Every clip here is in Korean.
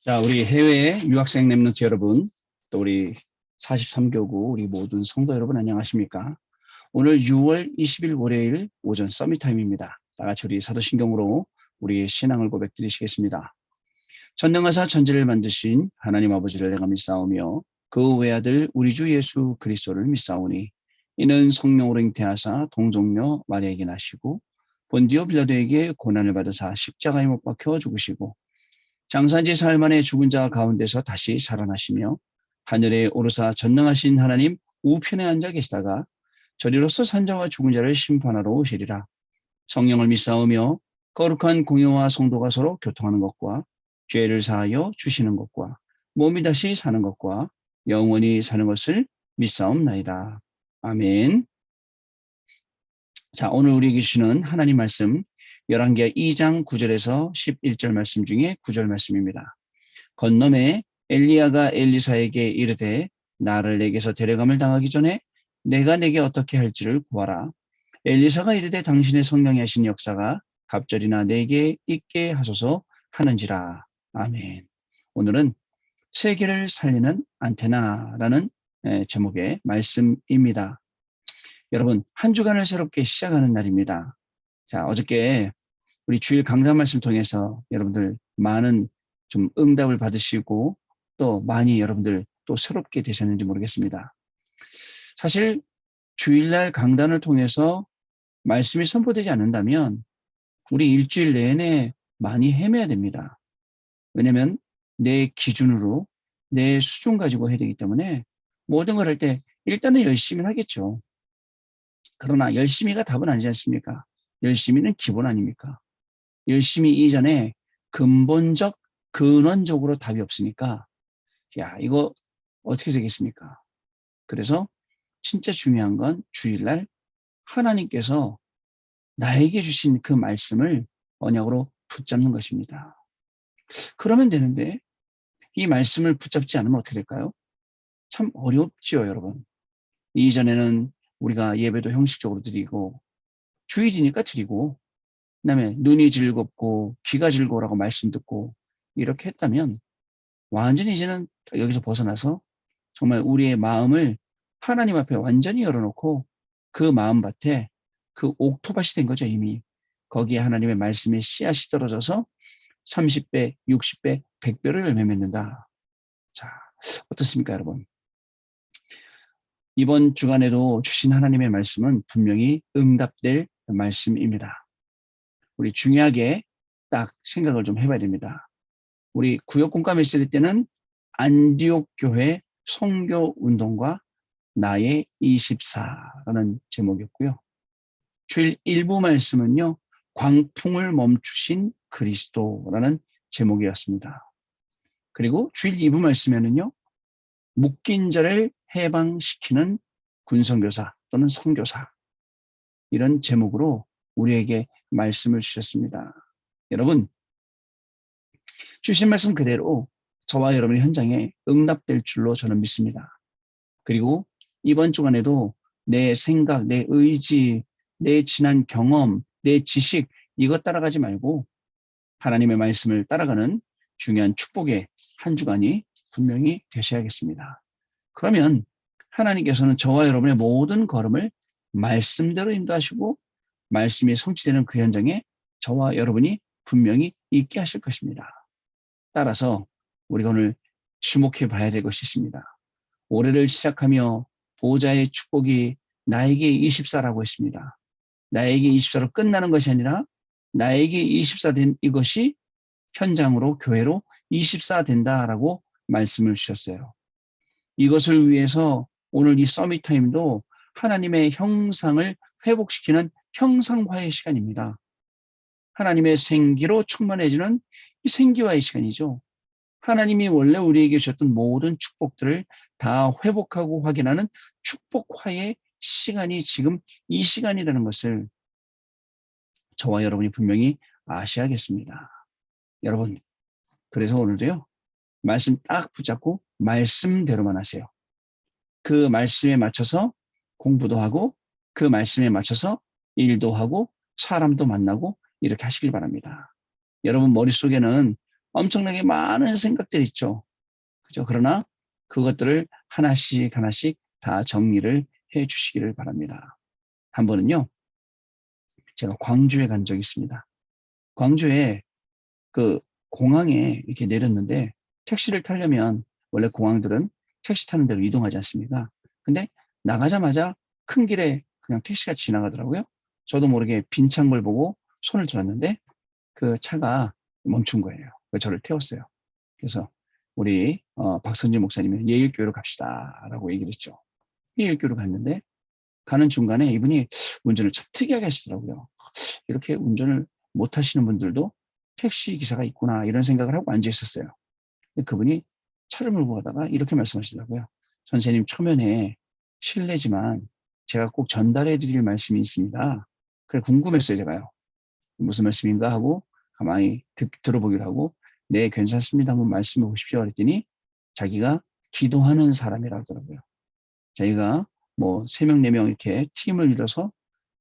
자, 우리 해외 유학생 랩런트 여러분, 또 우리 43교구 우리 모든 성도 여러분 안녕하십니까? 오늘 6월 20일 월요일 오전 서밋타임입니다. 다 같이 우리 사도신경으로 우리의 신앙을 고백드리시겠습니다. 전능하사 천지를 만드신 하나님 아버지를 내가 믿사오며 그 외아들 우리 주 예수 그리스도를 믿사오니 이는 성령으로 잉태하사 동정녀 마리아에게 나시고 본디오 빌라도에게 고난을 받으사 십자가에 못 박혀 죽으시고 장사지 사흘 만에 죽은 자 가운데서 다시 살아나시며 하늘에 오르사 전능하신 하나님 우편에 앉아 계시다가 저리로서 산자와 죽은 자를 심판하러 오시리라. 성령을 믿사오며 거룩한 공회와 성도가 서로 교통하는 것과 죄를 사하여 주시는 것과 몸이 다시 사는 것과 영원히 사는 것을 믿사옵나이다. 아멘. 자, 오늘 우리에게 주시는 하나님 말씀 열왕기하 2장 9절에서 11절 말씀 중에 9절 말씀입니다. 건너매 엘리야가 엘리사에게 이르되 나를 내게서 데려감을 당하기 전에 내가 내게 어떻게 할지를 구하라. 엘리사가 이르되 당신의 성령이 하신 역사가 갑절이나 내게 있게 하소서 하는지라. 아멘. 오늘은 세계를 살리는 안테나라는 제목의 말씀입니다. 여러분, 한 주간을 새롭게 시작하는 날입니다. 자, 어저께 우리 주일 강단 말씀 통해서 여러분들 많은 좀 응답을 받으시고 또 많이 여러분들 또 새롭게 되셨는지 모르겠습니다. 사실 주일날 강단을 통해서 말씀이 선포되지 않는다면 우리 일주일 내내 많이 헤매야 됩니다. 왜냐하면 내 기준으로 내 수준 가지고 해야 되기 때문에 모든 걸 할 때 일단은 열심히 하겠죠. 그러나 열심히가 답은 아니지 않습니까? 열심히는 기본 아닙니까? 열심히 이전에 근본적, 근원적으로 답이 없으니까 야, 이거 어떻게 되겠습니까? 그래서 진짜 중요한 건 주일날 하나님께서 나에게 주신 그 말씀을 언약으로 붙잡는 것입니다. 그러면 되는데 이 말씀을 붙잡지 않으면 어떻게 될까요? 참 어렵지요, 여러분. 이전에는 우리가 예배도 형식적으로 드리고 주일이니까 드리고 그다음에 눈이 즐겁고 귀가 즐거우라고 말씀 듣고 이렇게 했다면 완전히 이제는 여기서 벗어나서 정말 우리의 마음을 하나님 앞에 완전히 열어놓고 그 마음밭에 그 옥토밭이 된 거죠, 이미. 거기에 하나님의 말씀의 씨앗이 떨어져서 30배, 60배, 100배를 열매 맺는다. 자, 어떻습니까, 여러분? 이번 주간에도 주신 하나님의 말씀은 분명히 응답될 말씀입니다. 우리 중요하게 딱 생각을 좀 해봐야 됩니다. 우리 구역 공과 메시지 때는 안디옥 교회 선교 운동과 나의 24라는 제목이었고요. 주일 일부 말씀은요, 광풍을 멈추신 그리스도라는 제목이었습니다. 그리고 주일 2부 말씀에는요, 묶인 자를 해방시키는 군선교사 또는 선교사 이런 제목으로 우리에게 말씀을 주셨습니다. 여러분, 주신 말씀 그대로 저와 여러분의 현장에 응답될 줄로 저는 믿습니다. 그리고 이번 주간에도 내 생각, 내 의지, 내 지난 경험, 내 지식 이것 따라가지 말고 하나님의 말씀을 따라가는 중요한 축복의 한 주간이 분명히 되셔야겠습니다. 그러면 하나님께서는 저와 여러분의 모든 걸음을 말씀대로 인도하시고 말씀이 성취되는 그 현장에 저와 여러분이 분명히 있게 하실 것입니다. 따라서 우리가 오늘 주목해 봐야 될 것이 있습니다. 올해를 시작하며 보호자의 축복이 나에게 24라고 했습니다. 나에게 24로 끝나는 것이 아니라 나에게 24 된 이것이 현장으로 교회로 24 된다라고 말씀을 주셨어요. 이것을 위해서 오늘 이 서밋 타임도 하나님의 형상을 회복시키는 형상화의 시간입니다. 하나님의 생기로 충만해지는 이 생기화의 시간이죠. 하나님이 원래 우리에게 주셨던 모든 축복들을 다 회복하고 확인하는 축복화의 시간이 지금 이 시간이라는 것을 저와 여러분이 분명히 아셔야겠습니다. 여러분, 그래서 오늘도요, 말씀 딱 붙잡고 말씀대로만 하세요. 그 말씀에 맞춰서 공부도 하고 그 말씀에 맞춰서 일도 하고 사람도 만나고 이렇게 하시길 바랍니다. 여러분 머릿속에는 엄청나게 많은 생각들이 있죠. 그죠? 그러나 그것들을 하나씩 하나씩 다 정리를 해 주시기를 바랍니다. 한 번은요, 제가 광주에 간 적이 있습니다. 광주에 그 공항에 이렇게 내렸는데 택시를 타려면 원래 공항들은 택시 타는 대로 이동하지 않습니까? 근데 나가자마자 큰 길에 그냥 택시가 지나가더라고요. 저도 모르게 빈 창을 보고 손을 들었는데 그 차가 멈춘 거예요. 그래서 저를 태웠어요. 그래서 우리 박선진 목사님이 예일교회로 갑시다라고 얘기를 했죠. 예일교회로 갔는데 가는 중간에 이분이 운전을 참 특이하게 하시더라고요. 이렇게 운전을 못 하시는 분들도 택시 기사가 있구나 이런 생각을 하고 앉아 있었어요. 그분이 차를 몰고 가다가 이렇게 말씀하시더라고요. 선생님 초면에 실례지만 제가 꼭 전달해 드릴 말씀이 있습니다. 그래 궁금했어요 제가요. 무슨 말씀인가 하고 가만히 들어보기로 하고 네 괜찮습니다 한번 말씀해 보십시오 그랬더니 자기가 기도하는 사람이라고 하더라고요. 자기가 뭐 3명, 4명 이렇게 팀을 이뤄서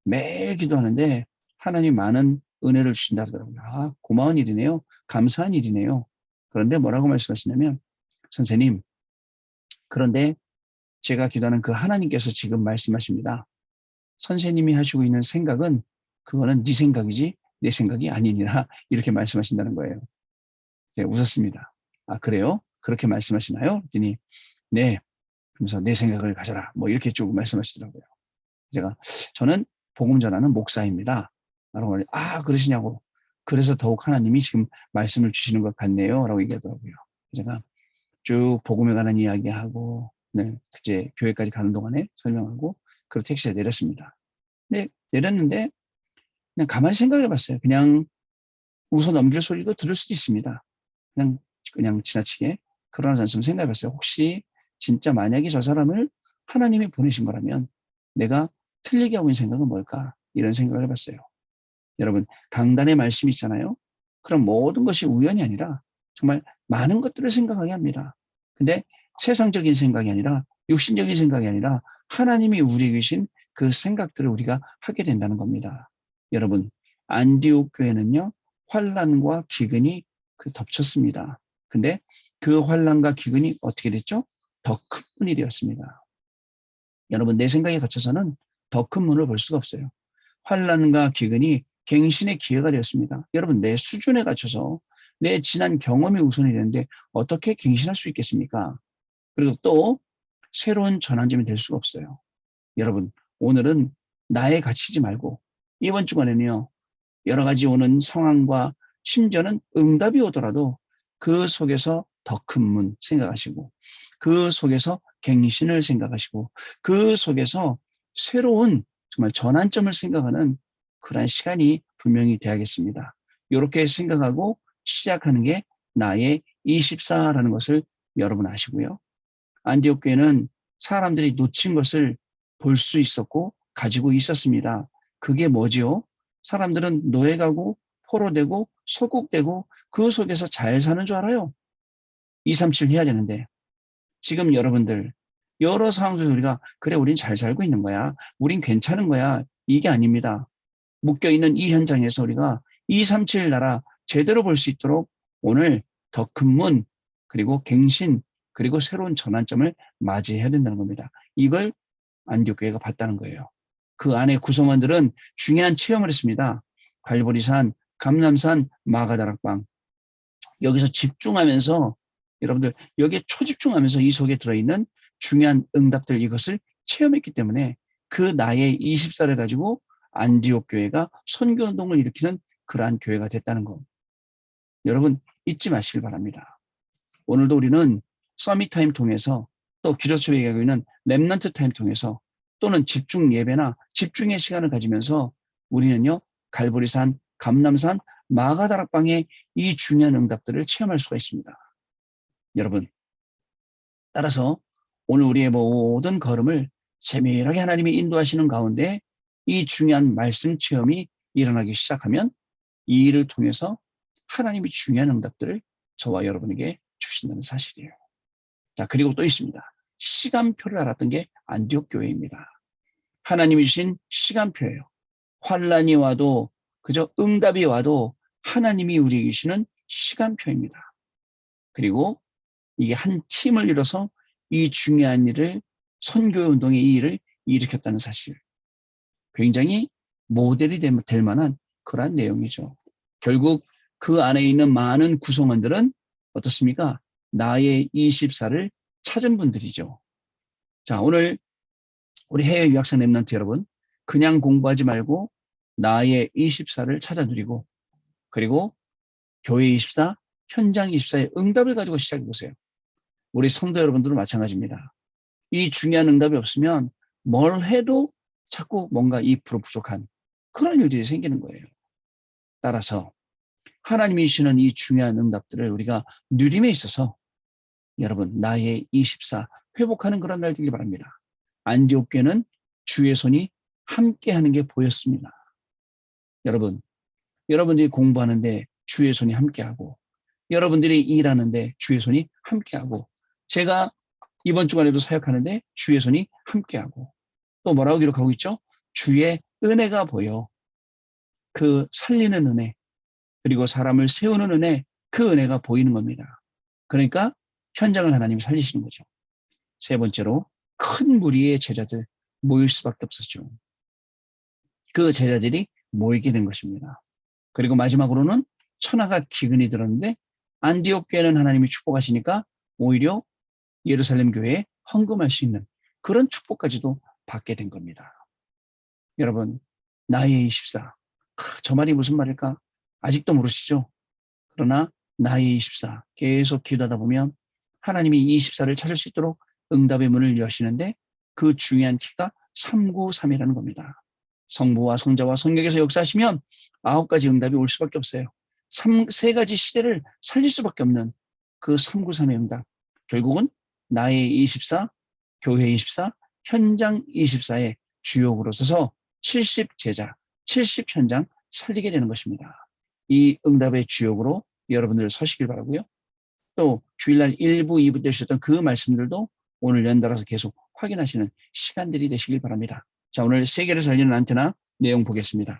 매일 기도하는데 하나님 많은 은혜를 주신다 그러더라고요. 아, 고마운 일이네요. 감사한 일이네요. 그런데 뭐라고 말씀하시냐면 선생님 그런데 제가 기도하는 그 하나님께서 지금 말씀하십니다. 선생님이 하시고 있는 생각은 그거는 네 생각이지 내 생각이 아니니라 이렇게 말씀하신다는 거예요. 제가 웃었습니다. 아 그래요? 그렇게 말씀하시나요? 그랬더니 네. 그래서 내 생각을 가져라. 뭐 이렇게 쭉 말씀하시더라고요. 저는 복음 전하는 목사입니다. 라고 말해, 아, 그러시냐고. 그래서 더욱 하나님이 지금 말씀을 주시는 것 같네요. 라고 얘기하더라고요. 제가 쭉 복음에 관한 이야기하고, 네, 이제 교회까지 가는 동안에 설명하고, 그리고 택시에 내렸습니다. 근데 내렸는데, 그냥 가만히 생각해 봤어요. 그냥 웃어 넘길 소리도 들을 수도 있습니다. 그냥 지나치게. 그러나 저는 생각해 봤어요. 혹시 진짜 만약에 저 사람을 하나님이 보내신 거라면 내가 틀리게 하고 있는 생각은 뭘까? 이런 생각을 해봤어요. 여러분, 강단의 말씀이 있잖아요. 그럼 모든 것이 우연이 아니라 정말 많은 것들을 생각하게 합니다. 근데 세상적인 생각이 아니라 육신적인 생각이 아니라 하나님이 우리에게 주신 그 생각들을 우리가 하게 된다는 겁니다. 여러분, 안디옥 교회는요, 환란과 기근이 덮쳤습니다. 근데 그 환란과 기근이 어떻게 됐죠? 더 큰 문이 되었습니다. 여러분, 내 생각에 갇혀서는 더 큰 문을 볼 수가 없어요. 환란과 기근이 갱신의 기회가 되었습니다. 여러분, 내 수준에 갇혀서 내 지난 경험이 우선이 되는데 어떻게 갱신할 수 있겠습니까? 그리고 또 새로운 전환점이 될 수가 없어요. 여러분, 오늘은 나에 갇히지 말고 이번 주간에는요, 여러 가지 오는 상황과 심지어는 응답이 오더라도 그 속에서 더 큰 문 생각하시고 그 속에서 갱신을 생각하시고 그 속에서 새로운 정말 전환점을 생각하는 그러한 시간이 분명히 돼야겠습니다. 이렇게 생각하고 시작하는 게 나의 24라는 것을 여러분 아시고요. 안디옥 교회는 사람들이 놓친 것을 볼 수 있었고 가지고 있었습니다. 그게 뭐지요? 사람들은 노예가고 포로되고 소국되고 그 속에서 잘 사는 줄 알아요. 237 해야 되는데 지금 여러분들 여러 상황 속에서 우리가 그래 우린 잘 살고 있는 거야. 우린 괜찮은 거야. 이게 아닙니다. 묶여있는 이 현장에서 우리가 237 나라 제대로 볼 수 있도록 오늘 더 큰 문 그리고 갱신 그리고 새로운 전환점을 맞이해야 된다는 겁니다. 이걸 안디옥 교회가 봤다는 거예요. 그 안에 구성원들은 중요한 체험을 했습니다. 갈보리산, 감람산, 마가다락방. 여기서 집중하면서 여러분들 여기에 초집중하면서 이 속에 들어있는 중요한 응답들 이것을 체험했기 때문에 그 나의 20살을 가지고 안디옥 교회가 선교운동을 일으키는 그러한 교회가 됐다는 것. 여러분 잊지 마시길 바랍니다. 오늘도 우리는 서밋 타임 통해서 또 기도처 얘기하고 있는 렘넌트 타임 통해서 또는 집중 예배나 집중의 시간을 가지면서 우리는요 갈보리산, 감람산, 마가다락방의 이 중요한 응답들을 체험할 수가 있습니다. 여러분 따라서 오늘 우리의 모든 걸음을 세밀하게 하나님이 인도하시는 가운데 이 중요한 말씀 체험이 일어나기 시작하면 이 일을 통해서 하나님이 중요한 응답들을 저와 여러분에게 주신다는 사실이에요. 자, 그리고 또 있습니다. 시간표를 알았던 게 안디옥 교회입니다. 하나님이 주신 시간표예요. 환란이 와도 그저 응답이 와도 하나님이 우리에게 주시는 시간표입니다. 그리고 이게 한 팀을 이뤄서 이 중요한 일을 선교운동의 이 일을 일으켰다는 사실. 굉장히 모델이 될 만한 그러한 내용이죠. 결국 그 안에 있는 많은 구성원들은 어떻습니까? 나의 24를 찾은 분들이죠. 자, 오늘 우리 해외 유학생 랩런트 여러분, 그냥 공부하지 말고 나의 24를 찾아 누리고, 그리고 교회 24, 현장 24의 응답을 가지고 시작해 보세요. 우리 성도 여러분들은 마찬가지입니다. 이 중요한 응답이 없으면 뭘 해도 자꾸 뭔가 2% 부족한 그런 일들이 생기는 거예요. 따라서 하나님이 주시는 이 중요한 응답들을 우리가 누림에 있어서 여러분 나의 24 회복하는 그런 날 되길 바랍니다. 안디옥 교회는 주의 손이 함께하는 게 보였습니다. 여러분, 여러분들이 공부하는데 주의 손이 함께하고 여러분들이 일하는데 주의 손이 함께하고 제가 이번 주간에도 사역하는데 주의 손이 함께하고 또 뭐라고 기록하고 있죠? 주의 은혜가 보여. 그 살리는 은혜 그리고 사람을 세우는 은혜 그 은혜가 보이는 겁니다. 그러니까 현장을 하나님이 살리시는 거죠. 세 번째로 큰 무리의 제자들 모일 수밖에 없었죠. 그 제자들이 모이게 된 것입니다. 그리고 마지막으로는 천하가 기근이 들었는데 안디옥 교회는 하나님이 축복하시니까 오히려 예루살렘 교회에 헌금할 수 있는 그런 축복까지도 받게 된 겁니다. 여러분, 나의 24. 저 말이 무슨 말일까? 아직도 모르시죠? 그러나 나의 24. 계속 기도하다 보면 하나님이 24를 찾을 수 있도록 응답의 문을 여시는데 그 중요한 키가 393이라는 겁니다. 성부와 성자와 성령께서 역사하시면 9가지 응답이 올 수밖에 없어요. 3가지 시대를 살릴 수밖에 없는 그 393의 응답. 결국은 나의 24, 교회 24, 현장 24의 주역으로 서서 70 제자, 70 현장 살리게 되는 것입니다. 이 응답의 주역으로 여러분들 서시길 바라고요. 또 주일날 1부, 2부 때 주셨던 그 말씀들도 오늘 연달아서 계속 확인하시는 시간들이 되시길 바랍니다. 자, 오늘 세계를 살리는 안테나 내용 보겠습니다.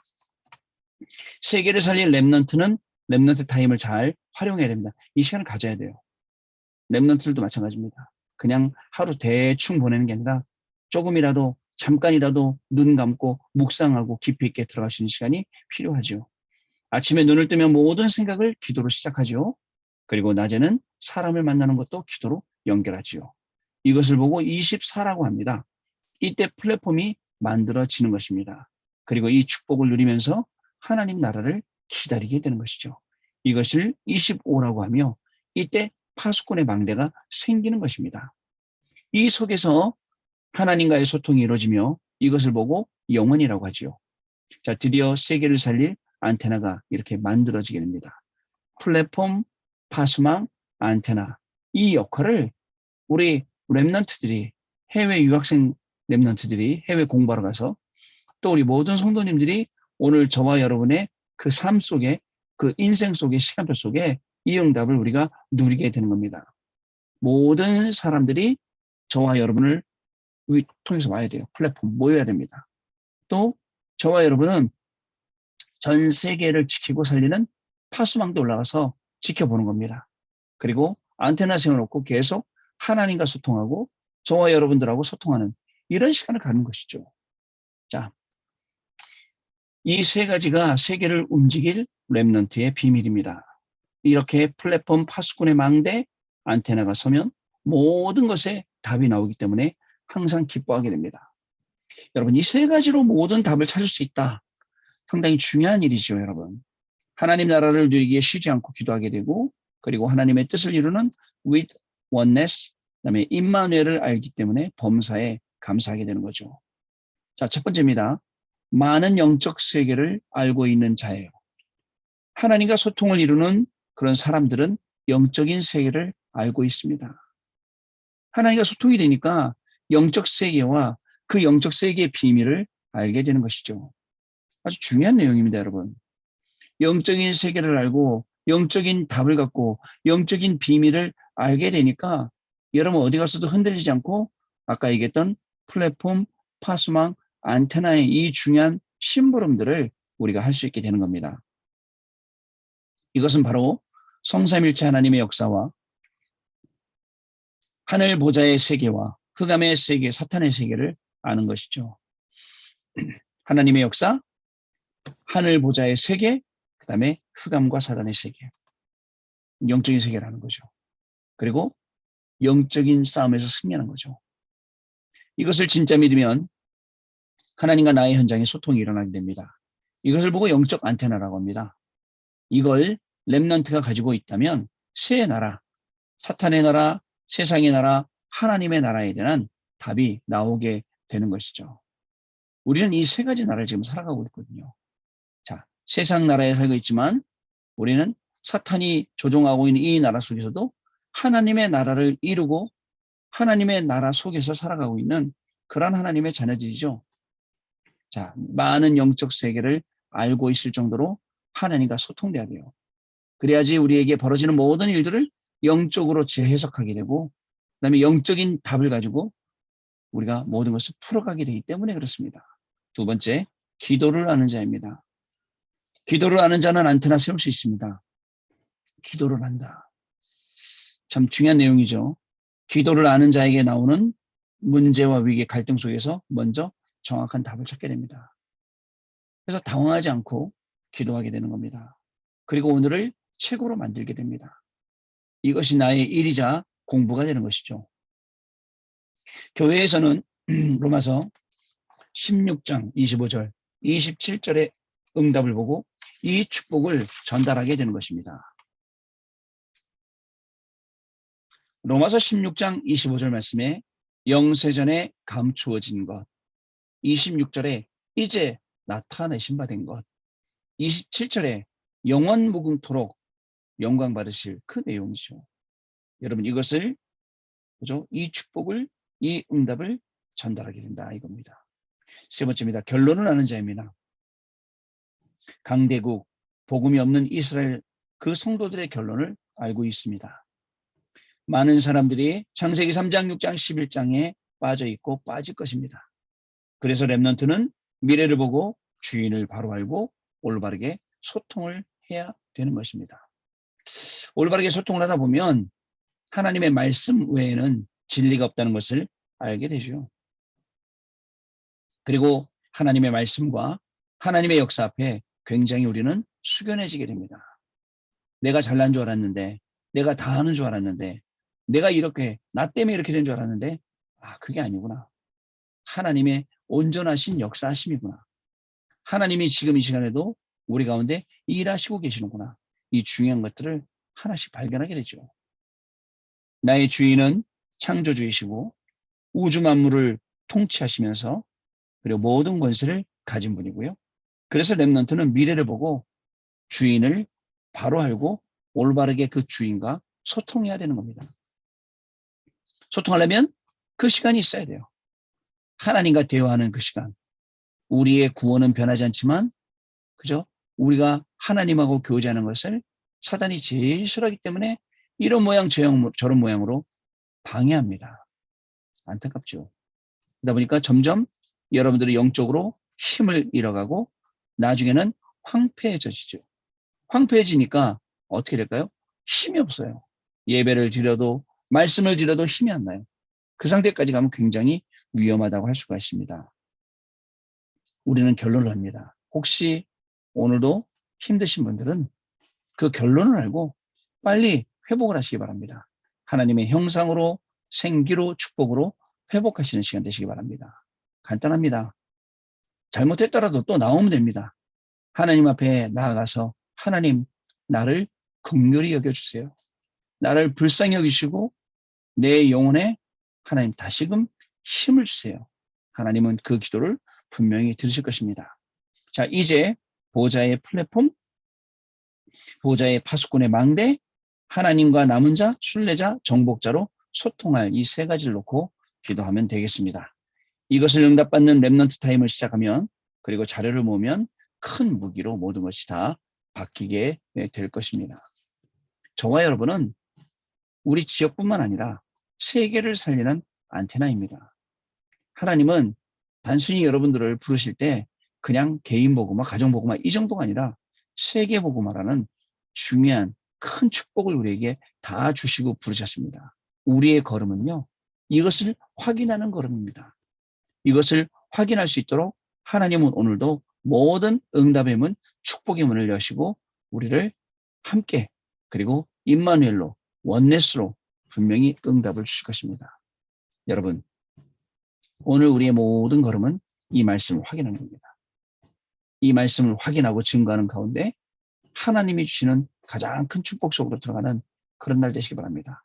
세계를 살릴 랩넌트는 랩넌트 타임을 잘 활용해야 됩니다. 이 시간을 가져야 돼요. 랩넌트들도 마찬가지입니다. 그냥 하루 대충 보내는 게 아니라 조금이라도 잠깐이라도 눈 감고 묵상하고 깊이 있게 들어가시는 시간이 필요하죠. 아침에 눈을 뜨면 모든 생각을 기도로 시작하죠. 그리고 낮에는 사람을 만나는 것도 기도로 연결하지요. 이것을 보고 24라고 합니다. 이때 플랫폼이 만들어지는 것입니다. 그리고 이 축복을 누리면서 하나님 나라를 기다리게 되는 것이죠. 이것을 25라고 하며 이때 파수꾼의 망대가 생기는 것입니다. 이 속에서 하나님과의 소통이 이루어지며 이것을 보고 영원이라고 하지요. 자, 드디어 세계를 살릴 안테나가 이렇게 만들어지게 됩니다. 플랫폼, 파수망, 안테나 이 역할을 우리 랩넌트들이 해외 유학생 랩넌트들이 해외 공부하러 가서 또 우리 모든 성도님들이 오늘 저와 여러분의 그 삶 속에 그 인생 속의 시간표 속에 이 응답을 우리가 누리게 되는 겁니다. 모든 사람들이 저와 여러분을 통해서 와야 돼요. 플랫폼 모여야 됩니다. 또 저와 여러분은 전 세계를 지키고 살리는 파수망도 올라가서 지켜보는 겁니다. 그리고 안테나 세워놓고 계속 하나님과 소통하고 저와 여러분들하고 소통하는 이런 시간을 갖는 것이죠. 자, 이 세 가지가 세계를 움직일 랩넌트의 비밀입니다. 이렇게 플랫폼 파수꾼의 망대 안테나가 서면 모든 것에 답이 나오기 때문에 항상 기뻐하게 됩니다. 여러분, 이 세 가지로 모든 답을 찾을 수 있다. 상당히 중요한 일이죠, 여러분. 하나님 나라를 누리기에 쉬지 않고 기도하게 되고 그리고 하나님의 뜻을 이루는 with oneness, 그다음에 임마누엘을 알기 때문에 범사에 감사하게 되는 거죠. 자, 첫 번째입니다. 많은 영적 세계를 알고 있는 자예요. 하나님과 소통을 이루는 그런 사람들은 영적인 세계를 알고 있습니다. 하나님과 소통이 되니까 영적 세계와 그 영적 세계의 비밀을 알게 되는 것이죠. 아주 중요한 내용입니다, 여러분. 영적인 세계를 알고 영적인 답을 갖고 영적인 비밀을 알게 되니까 여러분 어디 가서도 흔들리지 않고 아까 얘기했던 플랫폼, 파수망, 안테나의 이 중요한 심부름들을 우리가 할 수 있게 되는 겁니다. 이것은 바로 성삼일체 하나님의 역사와 하늘 보좌의 세계와 흑암의 세계, 사탄의 세계를 아는 것이죠. 하나님의 역사, 하늘 보좌의 세계, 그 다음에 흑암과 사단의 세계, 영적인 세계라는 거죠. 그리고 영적인 싸움에서 승리하는 거죠. 이것을 진짜 믿으면 하나님과 나의 현장에 소통이 일어나게 됩니다. 이것을 보고 영적 안테나라고 합니다. 이걸 렘넌트가 가지고 있다면 새 나라, 사탄의 나라, 세상의 나라, 하나님의 나라에 대한 답이 나오게 되는 것이죠. 우리는 이 세 가지 나라를 지금 살아가고 있거든요. 자, 세상 나라에 살고 있지만 우리는 사탄이 조종하고 있는 이 나라 속에서도 하나님의 나라를 이루고 하나님의 나라 속에서 살아가고 있는 그런 하나님의 자녀들이죠. 자, 많은 영적 세계를 알고 있을 정도로 하나님과 소통돼야 돼요. 그래야지 우리에게 벌어지는 모든 일들을 영적으로 재해석하게 되고 그다음에 영적인 답을 가지고 우리가 모든 것을 풀어가게 되기 때문에 그렇습니다. 두 번째, 기도를 아는 자입니다. 기도를 아는 자는 안테나 세울 수 있습니다. 기도를 한다. 참 중요한 내용이죠. 기도를 아는 자에게 나오는 문제와 위기, 갈등 속에서 먼저 정확한 답을 찾게 됩니다. 그래서 당황하지 않고 기도하게 되는 겁니다. 그리고 오늘을 최고로 만들게 됩니다. 이것이 나의 일이자 공부가 되는 것이죠. 교회에서는 로마서 16장 25절, 27절의 응답을 보고 이 축복을 전달하게 되는 것입니다. 로마서 16장 25절 말씀에 영세전에 감추어진 것, 26절에 이제 나타내신 바 된 것, 27절에 영원 무궁토록 영광 받으실 그 내용이죠. 여러분 이것을 그죠? 이 축복을 이 응답을 전달하게 된다 이겁니다. 세 번째입니다. 결론을 아는 자입니다. 강대국, 복음이 없는 이스라엘 그 성도들의 결론을 알고 있습니다. 많은 사람들이 창세기 3장, 6장, 11장에 빠져 있고 빠질 것입니다. 그래서 렘넌트는 미래를 보고 주인을 바로 알고 올바르게 소통을 해야 되는 것입니다. 올바르게 소통을 하다 보면 하나님의 말씀 외에는 진리가 없다는 것을 알게 되죠. 그리고 하나님의 말씀과 하나님의 역사 앞에 굉장히 우리는 숙연해지게 됩니다. 내가 잘난 줄 알았는데, 내가 다 하는 줄 알았는데, 내가 이렇게 나 때문에 이렇게 된 줄 알았는데 그게 아니구나. 하나님의 온전하신 역사하심이구나. 하나님이 지금 이 시간에도 우리 가운데 일하시고 계시는구나. 이 중요한 것들을 하나씩 발견하게 되죠. 나의 주인은 창조주이시고 우주 만물을 통치하시면서 그리고 모든 권세를 가진 분이고요. 그래서 렘넌트는 미래를 보고 주인을 바로 알고 올바르게 그 주인과 소통해야 되는 겁니다. 소통하려면 그 시간이 있어야 돼요. 하나님과 대화하는 그 시간. 우리의 구원은 변하지 않지만 그죠? 우리가 하나님하고 교제하는 것을 사단이 제일 싫어하기 때문에 이런 모양 저런 모양으로 방해합니다. 안타깝죠. 그러다 보니까 점점 여러분들이 영적으로 힘을 잃어가고 나중에는 황폐해지죠. 황폐해지니까 어떻게 될까요? 힘이 없어요. 예배를 드려도 말씀을 드려도 힘이 안 나요. 그 상태까지 가면 굉장히 위험하다고 할 수가 있습니다. 우리는 결론을 합니다. 혹시 오늘도 힘드신 분들은 그 결론을 알고 빨리 회복을 하시기 바랍니다. 하나님의 형상으로 생기로 축복으로 회복하시는 시간 되시기 바랍니다. 간단합니다. 잘못했더라도 또 나오면 됩니다. 하나님 앞에 나아가서 하나님 나를 긍휼히 여겨주세요. 나를 불쌍히 여기시고 내 영혼에 하나님 다시금 힘을 주세요. 하나님은 그 기도를 분명히 들으실 것입니다. 자, 이제 보좌의 플랫폼, 보좌의 파수꾼의 망대, 하나님과 남은 자, 순례자, 정복자로 소통할 이 세 가지를 놓고 기도하면 되겠습니다. 이것을 응답받는 렘넌트 타임을 시작하면 그리고 자료를 모으면 큰 무기로 모든 것이 다 바뀌게 될 것입니다. 저와 여러분은 우리 지역뿐만 아니라 세계를 살리는 안테나입니다. 하나님은 단순히 여러분들을 부르실 때 그냥 개인 복음화, 가정 복음화 이 정도가 아니라 세계 복음화라는 중요한 큰 축복을 우리에게 다 주시고 부르셨습니다. 우리의 걸음은요, 이것을 확인하는 걸음입니다. 이것을 확인할 수 있도록 하나님은 오늘도 모든 응답의 문, 축복의 문을 여시고 우리를 함께 그리고 임마누엘로 원네스로 분명히 응답을 주실 것입니다. 여러분, 오늘 우리의 모든 걸음은 이 말씀을 확인하는 겁니다. 이 말씀을 확인하고 증거하는 가운데 하나님이 주시는 가장 큰 축복 속으로 들어가는 그런 날 되시기 바랍니다.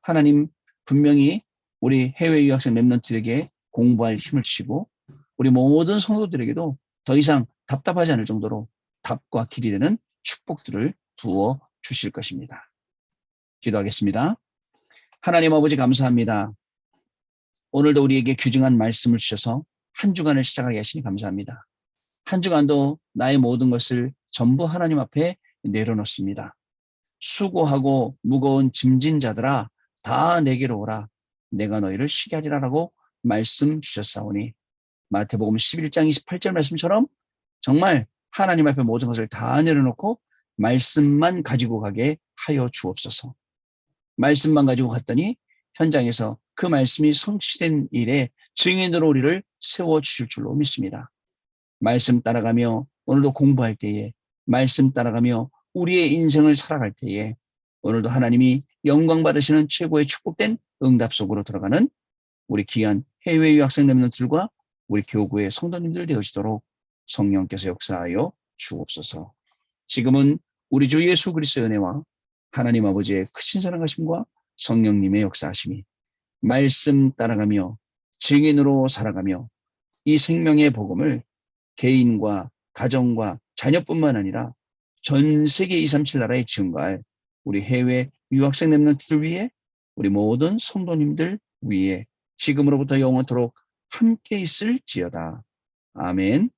하나님 분명히 우리 해외 유학생 랩런트에게 공부할 힘을 주시고 우리 모든 성도들에게도 더 이상 답답하지 않을 정도로 답과 길이 되는 축복들을 부어 주실 것입니다. 기도하겠습니다. 하나님 아버지 감사합니다. 오늘도 우리에게 귀중한 말씀을 주셔서 한 주간을 시작하게 하시니 감사합니다. 한 주간도 나의 모든 것을 전부 하나님 앞에 내려놓습니다. 수고하고 무거운 짐진 자들아 다 내게로 오라. 내가 너희를 쉬게 하리라라고 말씀 주셨사오니 마태복음 11장 28절 말씀처럼 정말 하나님 앞에 모든 것을 다 내려놓고 말씀만 가지고 가게 하여 주옵소서. 말씀만 가지고 갔더니 현장에서 그 말씀이 성취된 일에 증인으로 우리를 세워주실 줄로 믿습니다. 말씀 따라가며 오늘도 공부할 때에 말씀 따라가며 우리의 인생을 살아갈 때에 오늘도 하나님이 영광 받으시는 최고의 축복된 응답 속으로 들어가는 우리 귀한 해외 유학생 렘넌트들과 우리 교구의 성도님들 되어지도록 성령께서 역사하여 주옵소서. 지금은 우리 주 예수 그리스도의 은혜와 하나님 아버지의 크신 사랑하심과 성령님의 역사하심이 말씀 따라가며 증인으로 살아가며 이 생명의 복음을 개인과 가정과 자녀뿐만 아니라 전 세계 237 나라에 증거할 우리 해외 유학생 렘넌트들 위해 우리 모든 성도님들 위해 지금으로부터 영원토록 함께 있을지어다. 아멘.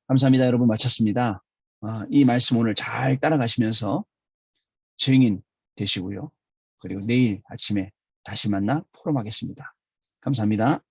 감사합니다. 여러분 마쳤습니다. 이 말씀 오늘 잘 따라가시면서 증인 되시고요. 그리고 내일 아침에 다시 만나 포럼하겠습니다. 감사합니다.